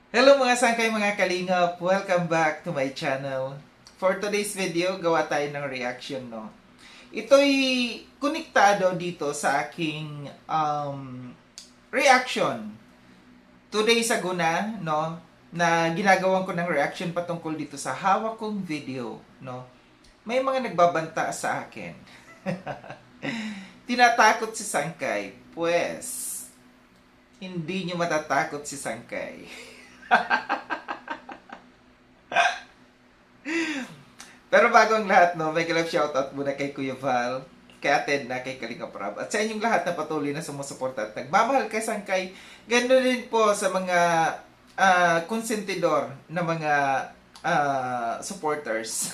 Hello mga sangkay mga kalingap! Welcome back to my channel. For today's video, gawa tayo ng reaction, no? Ito'y konektado dito sa aking reaction 2 days ago na, no? Na ginagawan ko ng reaction patungkol dito sa hawak kong video, no? May mga nagbabanta sa akin. Tinatakot si Sangkay. Pues, hindi nyo matatakot si Sangkay. Pero bago ang lahat, no, may love shoutout muna kay Kuya Val, kay Ated na, kay Kalinga Prab, at sa inyong lahat na patuloy na sumusuporta at nagmamahal kay Sangkay. Ganoon din po sa mga konsentidor na mga supporters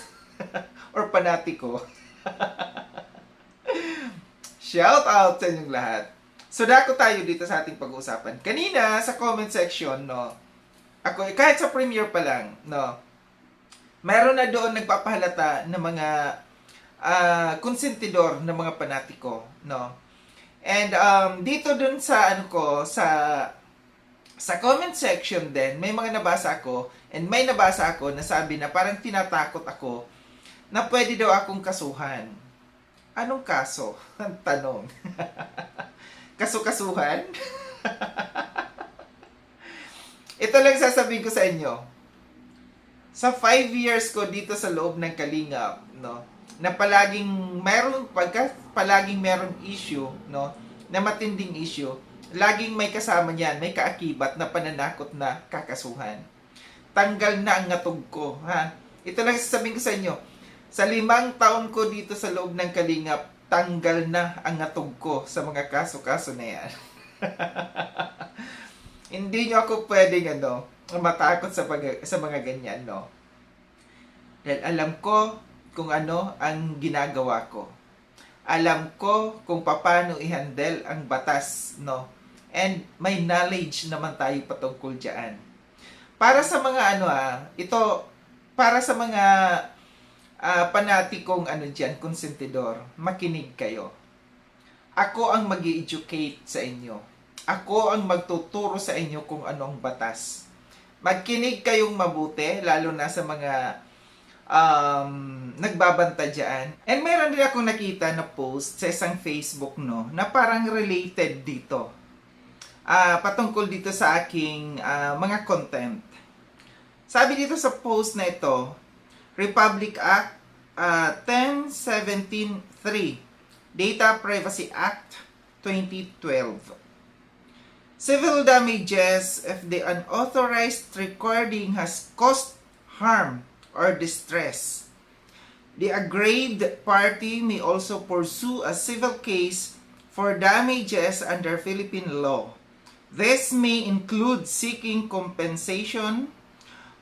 or panatiko. Shout out sa inyong lahat. So, dako tayo dito sa ating pag-uusapan. Kanina, sa comment section, no, ako, kahit sa premiere pa lang, no, mayroon na doon nagpapahalata ng mga konsentidor ng mga panatiko, no. And dito dun sa ano ko sa comment section din, may mga nabasa ako and may nabasa ako na sabi na parang tinatakot ako na pwede daw akong kasuhan. Anong kaso? Ang tanong. Kaso-kasuhan? Ito lang sasabihin ko sa inyo. Sa 5 years ko dito sa loob ng Kalingap, no, na palaging merong issue, no, na matinding issue, laging may kasama niyan, may kaakibat na pananakot na kakasuhan. Tanggal na ang ngatog ko, ha? Ito lang sasabihin ko sa inyo. Sa 5 taon ko dito sa loob ng Kalingap, tanggal na ang ngatog ko sa mga kaso-kaso na yan. Hindi nyo ako pwedeng matakot sa mga ganyan, no? Dahil alam ko kung ano ang ginagawa ko. Alam ko kung paano i-handle ang batas, no? And may knowledge naman tayo patungkol dyan. Para sa mga para sa mga panatikong dyan, konsentidor, makinig kayo. Ako ang mag-i-educate sa inyo. Ako ang magtuturo sa inyo kung anong batas. Magkinig kayong mabuti, lalo na sa mga nagbabanta dyan. And mayroon din akong nakita na post sa isang Facebook, no, na parang related dito. Patungkol dito sa aking mga content. Sabi dito sa post na ito, Republic Act 10173, Data Privacy Act 2012. Civil damages if the unauthorized recording has caused harm or distress. The aggrieved party may also pursue a civil case for damages under Philippine law. This may include seeking compensation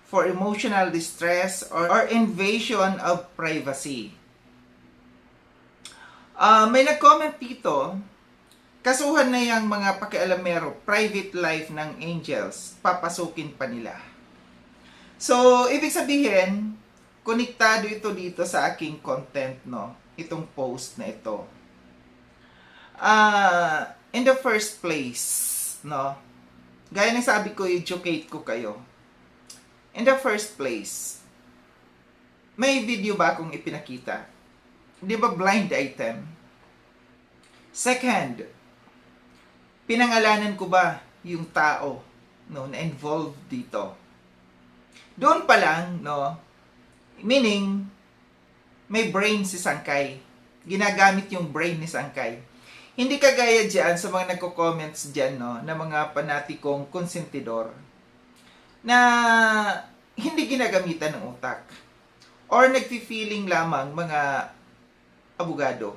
for emotional distress or invasion of privacy. May nag-comment dito, kasuhan na yung mga pakialamero, private life ng angels, papasukin pa nila. So, ibig sabihin, konektado ito dito sa aking content, no? Itong post na ito. In the first place, no? Gaya ng sabi ko, educate ko kayo. In the first place, may video ba akong ipinakita? Di ba blind item? Second, pinangalanan ko ba yung tao, no, na involved dito? Doon pa lang, no, meaning, may brain si Sangkay. Ginagamit yung brain ni Sangkay. Hindi kagaya dyan sa mga nagko-comments dyan, no, na mga panatikong konsentidor na hindi ginagamitan ng utak. Or nagfi-feeling lamang mga abugago.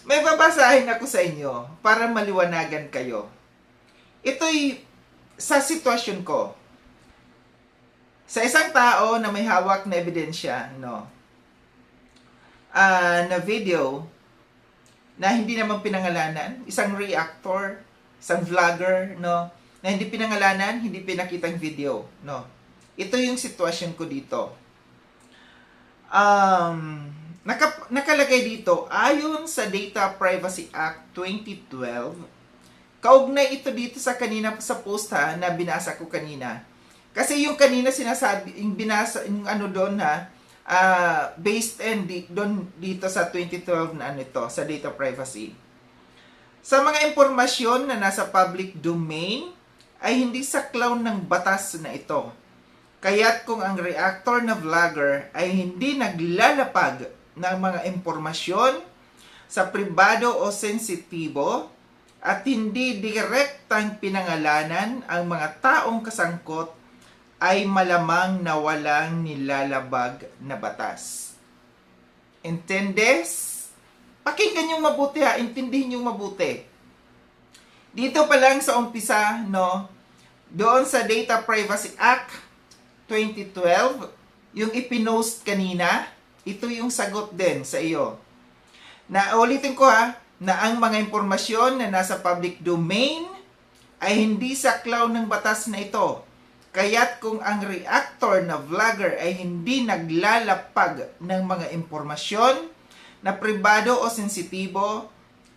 May babasahin ako sa inyo para maliwanagan kayo. Ito'y sa sitwasyon ko. Sa isang tao na may hawak na ebidensya, no, na video na hindi naman pinangalanan, isang reactor, isang vlogger, no, na hindi pinangalanan, hindi pinakitang video, no. Ito yung sitwasyon ko dito. nakalagay dito, ayon sa Data Privacy Act 2012, kaugnay ito dito sa kanina sa post ha, na binasa ko kanina. Kasi yung kanina sinasabi, yung binasa, yung ano doon ha, based and doon dito sa 2012 na ano ito, sa data privacy. Sa mga impormasyon na nasa public domain, ay hindi saklaw ng batas na ito. Kaya't kung ang reactor na vlogger ay hindi naglalapag ng mga impormasyon sa pribado o sensitibo at hindi direktang pinangalanan ang mga taong kasangkot, ay malamang na walang nilalabag na batas. Intendes? Pakinggan yung mabuti ha, intindihin yung mabuti. Dito pa lang sa umpisa, no, doon sa Data Privacy Act 2012, yung ipinost kanina, ito yung sagot din sa iyo. Na ulitin ko ha, na ang mga impormasyon na nasa public domain ay hindi saklaw ng batas na ito. Kaya't kung ang reactor na vlogger ay hindi naglalapag ng mga impormasyon na pribado o sensitibo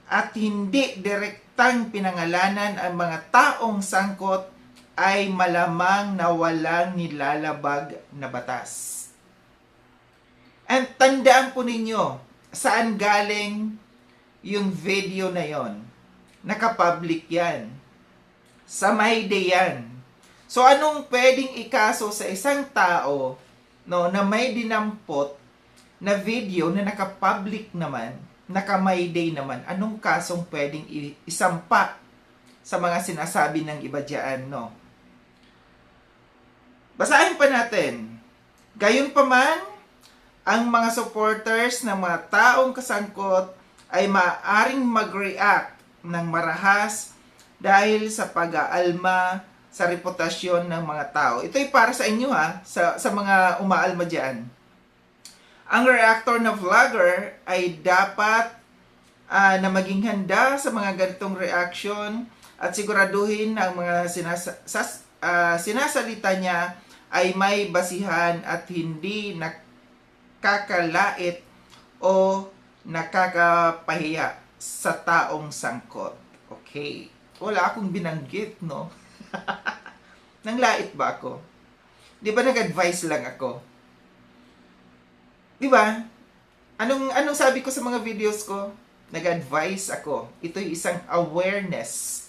at hindi direktang pinangalanan ang mga taong sangkot, ay malamang na walang nilalabag na batas. And tandaan po ninyo, saan galing yung video na yon? Nakapublic yan. Sa Mayday yan. So anong pwedeng ikaso sa isang tao, no, na may dinampot na video na naka-public naman, naka-Mayday naman? Anong kasong pwedeng isampa sa mga sinasabi ng iba diyan, no? Basahin pa natin. Gayunpaman, ang mga supporters ng mga taong kasangkot ay maaaring mag-react ng marahas dahil sa pag-aalma sa reputasyon ng mga tao. Ito ay para sa inyo ha, sa mga umaalma dyan. Ang reactor na vlogger ay dapat na maging handa sa mga ganitong reaction at siguraduhin na ang mga sinasalita niya ay may basihan at hindi nakakalait o nakakapahiya sa taong sangkot. Okay. Wala akong binanggit, no? Nanglait ba ako? Di ba nag-advise lang ako? Di ba? Anong sabi ko sa mga videos ko? Nag-advise ako. Ito'y isang awareness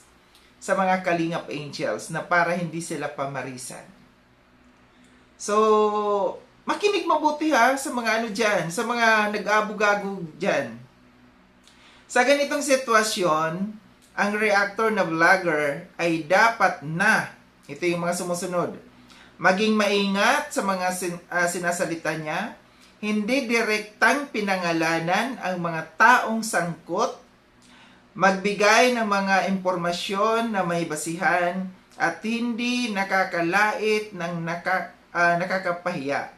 sa mga Kalingap Angels na para hindi sila pamarisan. So, makinig mabuti ha sa mga ano dyan, sa mga nag-abu-gago dyan. Sa ganitong sitwasyon, ang reactor na vlogger ay dapat na, ito yung mga sumusunod, maging maingat sa mga sinasalita niya, hindi direktang pinangalanan ang mga taong sangkot, magbigay ng mga impormasyon na may basihan at hindi nakakalait ng nakakapahiya.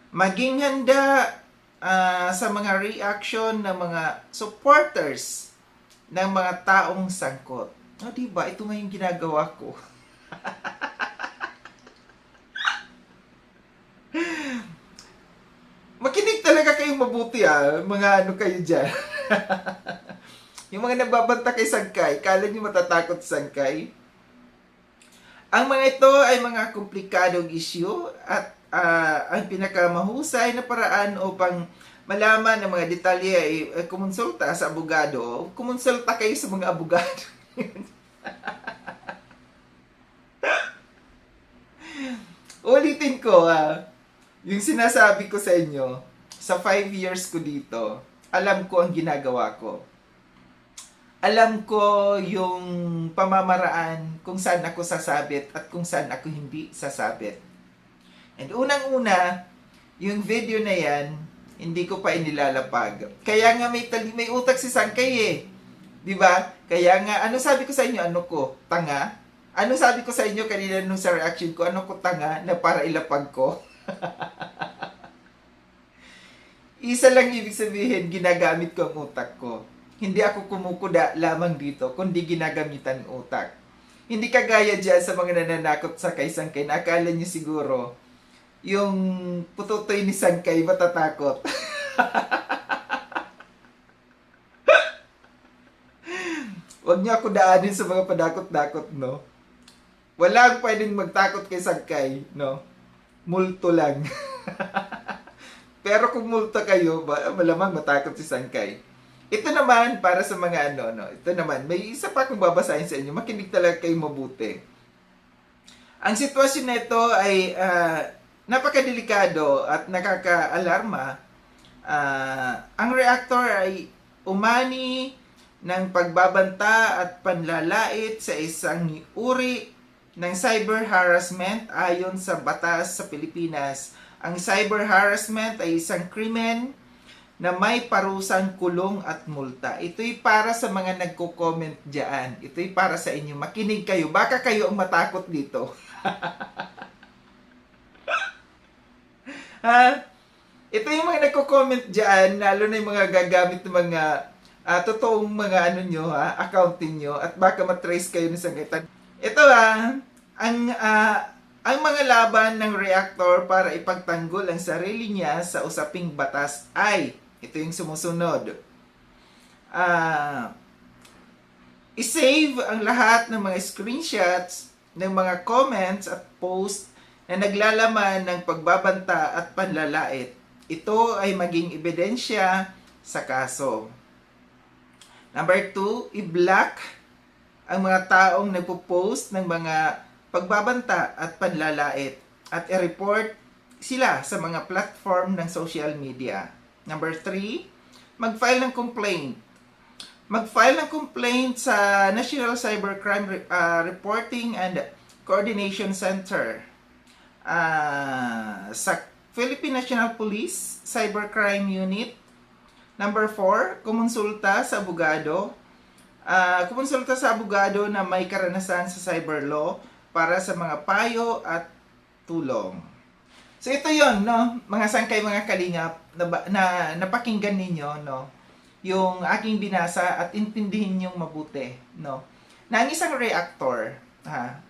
Maging handa sa mga reaction ng mga supporters ng mga taong sangkot. O, diba? Ito nga yung ginagawa ko. Makinig talaga kayong mabuti mga ano kayo dyan. Yung mga nagbabanta kay Sangkay, kala nyo matatakot sa Sangkay? Ang mga ito ay mga komplikadong issue at ang pinakamahusay na paraan upang malaman ang mga detalye ay kumonsulta sa abogado. Kumonsulta kayo sa mga abogado. Ulitin ko yung sinasabi ko sa inyo, sa 5 years ko dito, alam ko ang ginagawa ko. Alam ko yung pamamaraan kung saan ako sasabit at kung saan ako hindi sasabit. And unang-una, yung video na yan, hindi ko pa inilalapag. Kaya nga may utak si Sangkay eh. 'Di ba? Kaya nga, ano sabi ko sa inyo? Ano ko? Tanga? Ano sabi ko sa inyo kanina nung sa reaction ko? Ano ko tanga na para ilapag ko? Isa lang ibig sabihin, ginagamit ko ang utak ko. Hindi ako kumukuda lamang dito, kundi ginagamitan ng utak. Hindi kagaya dyan sa mga nananakot sa kay Sangkay na akala nyo siguro, yung pututoy ni Sangkay matatakot. Huwag niyo ako daanin sa mga padakot-dakot, no? Walang pwedeng magtakot kay Sangkay, no? Multo lang. Pero kung multo kayo, malamang matakot si Sangkay. Ito naman, para sa mga ano, no? Ito naman, may isa pa akong babasahin sa inyo. Makinig talaga kayo mabuti. Ang sitwasyon na ito ay napakadelikado at nakaka-alarma. Ang reactor ay umani ng pagbabanta at panlalait sa isang uri ng cyber harassment ayon sa batas sa Pilipinas. Ang cyber harassment ay isang krimen na may parusang kulong at multa. Ito'y para sa mga nagko-comment dyan. Ito'y para sa inyo. Makinig kayo. Baka kayo ang matakot dito. Ito yung mga nagko-comment dyan, lalo na yung mga gagamit ng mga totoong mga accounting nyo, at baka matrace kayo ng sangitan. Ito ang mga laban ng reactor para ipagtanggol ang sarili niya sa usaping batas ay, ito yung sumusunod. I-save ang lahat ng mga screenshots ng mga comments at posts na naglalaman ng pagbabanta at panlalait. Ito ay maging ebidensya sa kaso. Number 2, i-block ang mga taong nagpo-post ng mga pagbabanta at panlalait at i-report sila sa mga platform ng social media. Number 3, mag-file ng complaint. Mag-file ng complaint sa National Cybercrime Reporting and Coordination Center, sa Philippine National Police Cybercrime Unit. Number 4, kumonsulta sa abogado. Kumonsulta sa abogado na may karanasan sa cyber law para sa mga payo at tulong. So ito 'yon, no, mga sangkay, mga kalingap, na napakinggan ninyo, no, yung aking binasa at intindihin niyo mabuti, no. Na ang isang reactor,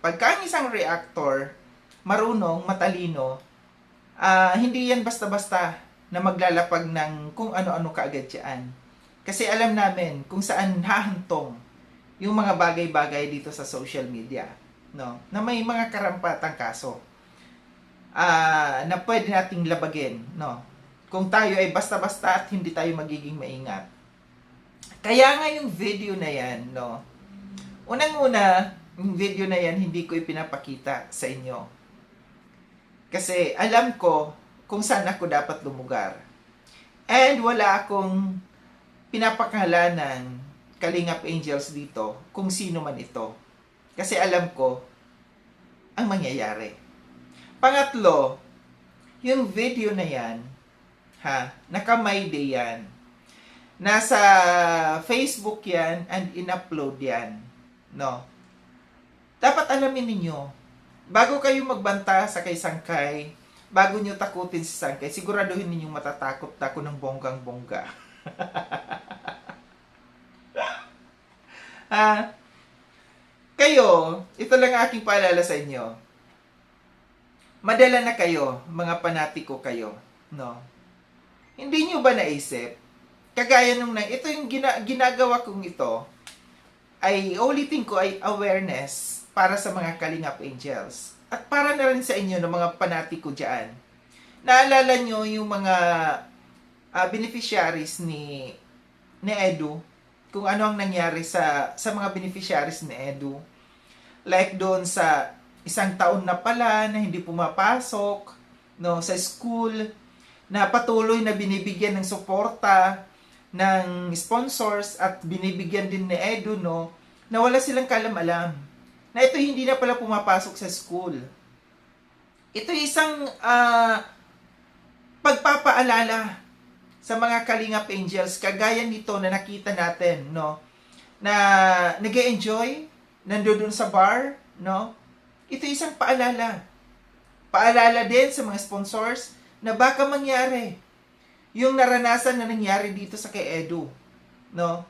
pagka ang isang reactor marunong, matalino, hindi yan basta-basta na maglalapag ng kung ano-ano kaagad yan. Kasi alam namin kung saan hahantong yung mga bagay-bagay dito sa social media, no, na may mga karampatang kaso na pwede nating labagin, no, kung tayo ay basta-basta at hindi tayo magiging maingat. Kaya nga yung video na yan, no, unang-una, yung video na yan hindi ko ipinapakita sa inyo. Kasi alam ko kung saan ako dapat lumugar. And wala akong pinapakalanan Kalingap Angels dito kung sino man ito. Kasi alam ko ang mangyayari. Pangatlo, yung video na yan, naka-My Day yan. Nasa Facebook yan and in-upload yan. No? Dapat alamin ninyo, bago kayo magbanta sa kay Sangkay, bago nyo takutin si Sangkay, siguraduhin ninyong matatakot ako ng bonggang-bongga. Kayo, ito lang aking paalala sa inyo. Madala na kayo, mga panatiko kayo, no? Hindi nyo ba naisip? Kagaya nung ito yung ginagawa kong ito, ay ulitin ko ay awareness para sa mga Kalingap Angels. At para na rin sa inyo ng mga panatiko dyan. Naalala nyo yung mga beneficiaries ni Edu, kung ano ang nangyari sa mga beneficiaries ni Edu. Like doon sa isang taon na pala na hindi pumapasok, no, sa school, na patuloy na binibigyan ng suporta ng sponsors at binibigyan din ni Edu, no, na wala silang kalam-alam na ito hindi na pala pumapasok sa school. Ito isang pagpapaalala sa mga Kalingap Angels kagaya nito na nakita natin, no, na nag-e-enjoy nandoon sa bar, no. Ito isang paalala. Paalala din sa mga sponsors na baka mangyari yung naranasan na nangyari dito sa kay Edu, no?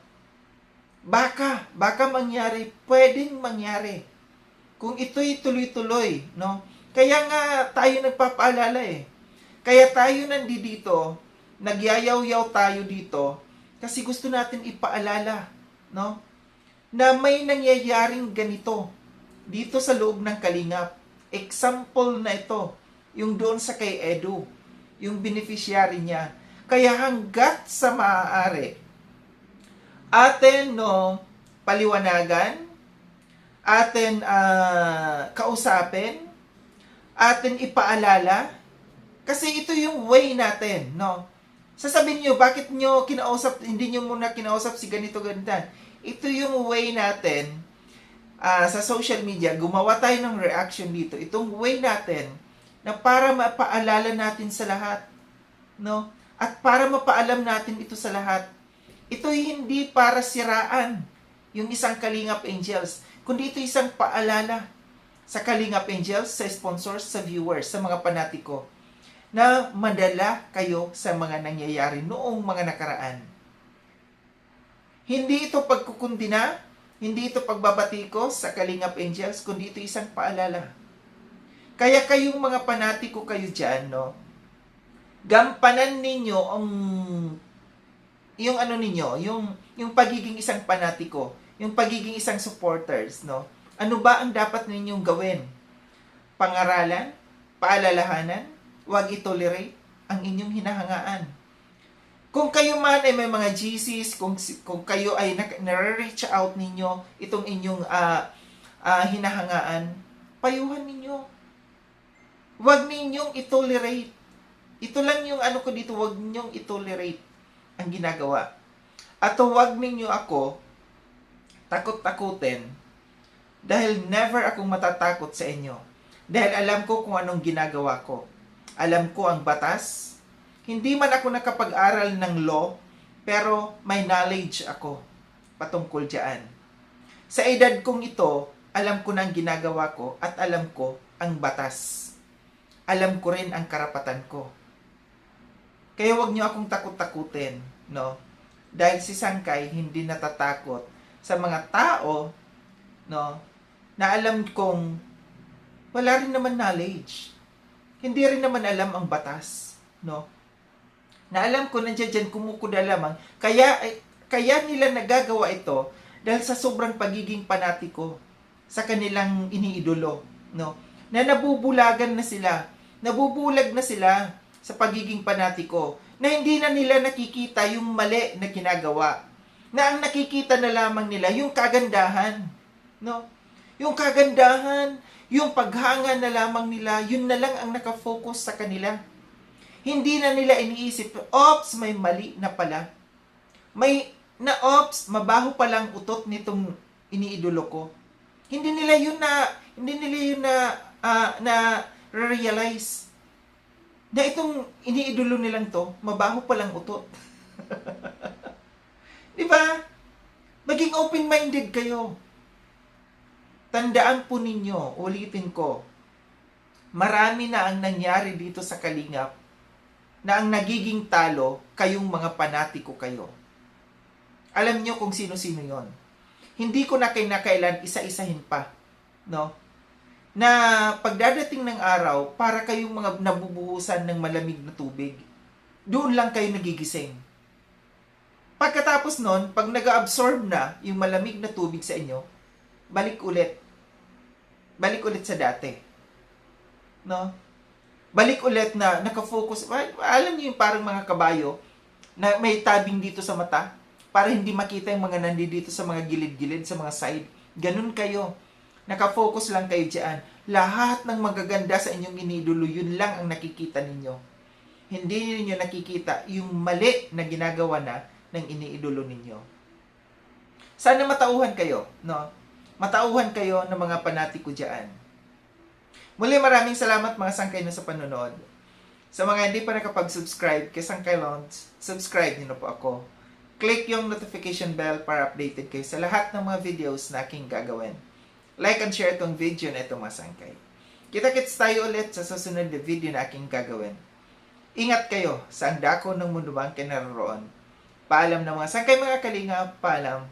Baka mangyari, pwedeng mangyari. Kung ito'y tuloy-tuloy, no? Kaya nga tayo nagpapaalala eh. Kaya tayo nandito, nagyayaw-yaw tayo dito kasi gusto natin ipaalala, no? na may nangyayaring ganito dito sa loob ng Kalingap. Example na ito, yung doon sa kay Edu, yung beneficiary niya. Kaya hanggat sa maaari, atin paliwanagan, atin kausapin, atin ipaalala, kasi ito yung way natin, no? Sasabihin niyo, bakit niyo kinausap, hindi niyo muna kinausap si ganito, ganyan. Ito yung way natin sa social media, gumawa tayo ng reaction dito. Itong way natin na para mapaalala natin sa lahat, no? At para mapaalam natin ito sa lahat. Ito hindi para siraan yung isang Kalingap Angels, kundi ito isang paalala sa Kalingap Angels, sa sponsors, sa viewers, sa mga panatiko, na madala kayo sa mga nangyayari noong mga nakaraan. Hindi ito pagkukundina, hindi ito pagbabatiko sa Kalingap Angels, kundi ito isang paalala. Kaya kayong mga panatiko kayo dyan, no? Gampanan ninyo ang yung ano ninyo, yung pagiging isang panatiko, yung pagiging isang supporters, no? Ano ba ang dapat ninyong gawin? Pangaralan, paalalahanan, huwag itolerate ang inyong hinahangaan. Kung kayo man ay may mga GCs, kung kayo ay nare-reach out ninyo itong inyong hinahangaan, payuhan ninyo. Huwag ninyong itolerate. Ito lang yung ano ko dito, huwag ninyong itolerate ang ginagawa. At huwag ninyo ako takot-takutin dahil never akong matatakot sa inyo. Dahil alam ko kung anong ginagawa ko. Alam ko ang batas. Hindi man ako nakapag-aral ng law, pero may knowledge ako patungkol dyan. Sa edad kong ito, alam ko na ang ginagawa ko at alam ko ang batas. Alam ko rin ang karapatan ko. Kaya wag niyo akong takot-takutin, no? Dahil si Sangkay hindi natatakot sa mga tao, no, na alam kong wala rin naman knowledge. Hindi rin naman alam ang batas, no? Na alam ko nandiyan dyan kumukuda lamang. Kaya nila nagagawa ito dahil sa sobrang pagiging panatiko sa kanilang iniidolo, no? Na nabubulagan na sila. Nabubulag na sila sa pagiging panatiko, na hindi na nila nakikita yung mali na ginagawa. Na ang nakikita na lamang nila yung kagandahan, no? Yung kagandahan, yung paghanga na lamang nila, yun na lang ang nakafocus sa kanila. Hindi na nila iniisip, ops, may mali na pala. Ops, mabaho palang utot nitong iniidolo ko. Hindi nila yun na realize na itong iniidolo nilang to, mabaho palang utot. Di ba? Maging open-minded kayo. Tandaan po ninyo, ulitin ko, marami na ang nangyari dito sa Kalingap na ang nagiging talo, kayong mga panatiko kayo. Alam nyo kung sino-sino yon. Hindi ko na kinakailan isa-isahin pa, no? Na pagdadating ng araw, para kayong mga nabubuhusan ng malamig na tubig. Doon lang kayo nagigising. Pagkatapos nun, pag nag-absorb na yung malamig na tubig sa inyo, balik ulit. Balik ulit sa dati. No? Balik ulit na nakafocus. Alam niyo yung parang mga kabayo na may tabing dito sa mata para hindi makita yung mga nandito sa mga gilid-gilid, sa mga side. Ganun kayo. Nakafocus lang kayo dyan. Lahat ng magaganda sa inyong iniidolo, yun lang ang nakikita ninyo. Hindi ninyo nakikita yung mali na ginagawa na ng iniidolo ninyo. Sana matauhan kayo, no? Matauhan kayo ng mga panatiko dyan. Muli maraming salamat mga sangkay na sa panonood. Sa mga hindi pa nakapag-subscribe kay Sangkay Lounge, subscribe niyo na po ako. Click yung notification bell para updated kayo sa lahat ng mga videos na aking gagawin. Like and share itong video na ito mga sangkay. Kita-kits tayo ulit sa susunod na video na aking gagawin. Ingat kayo sa ang dako ng mundo bang kinaroroon. Paalam na mga sangkay mga kalinga, paalam.